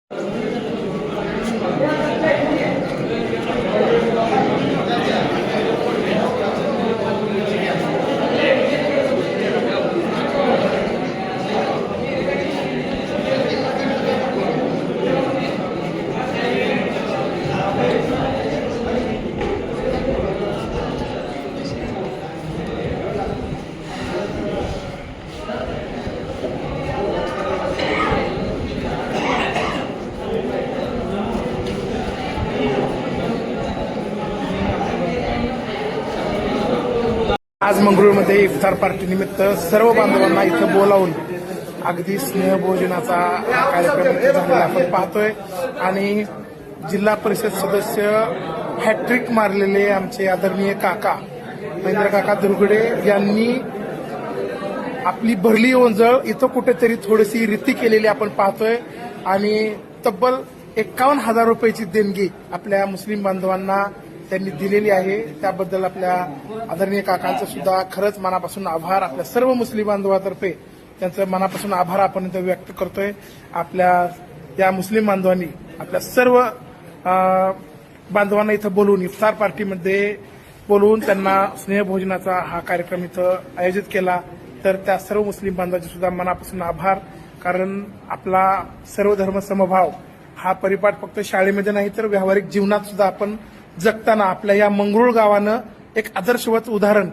आज मंगरुळमध्ये इफ्तार पार्टी निमित्त सर्व बांधवांना इथं बोलावून अगदी स्नेहभोजनाचा कार्यक्रम झालेला आपण पाहतोय आणि जिल्हा परिषद सदस्य हॅट्रिक मारलेले आमचे आदरणीय काका महेंद्र काका दुर्गडे यांनी आपली भरली ओंजळ इथं कुठेतरी थोडीशी रीती केलेली आपण पाहतोय आणि तब्बल 51,000 रुपयाची देणगी आपल्या मुस्लिम बांधवांना त्यांनी दिलेली आहे। त्याबद्दल आपल्या आदरणीय काकांचं सुद्धा खरंच मनापासून आभार, आपल्या सर्व मुस्लिम बांधवातर्फे त्यांचं मनापासून आभार आपण इथं व्यक्त करतोय। आपल्या या मुस्लिम बांधवांनी आपल्या सर्व बांधवांना इथं बोलवून इफ्तार पार्टीमध्ये बोलवून त्यांना स्नेहभोजनाचा हा कार्यक्रम इथं आयोजित केला। तर त्या सर्व मुस्लिम बांधवांचे सुद्धा मनापासून आभार, कारण आपला सर्व धर्म समभाव हा परिपाठ फक्त शाळेमध्ये नाही तर व्यावहारिक जीवनात सुद्धा आपण जगताना आपल्या या मंगरुळ गावानं एक आदर्शवत उदाहरण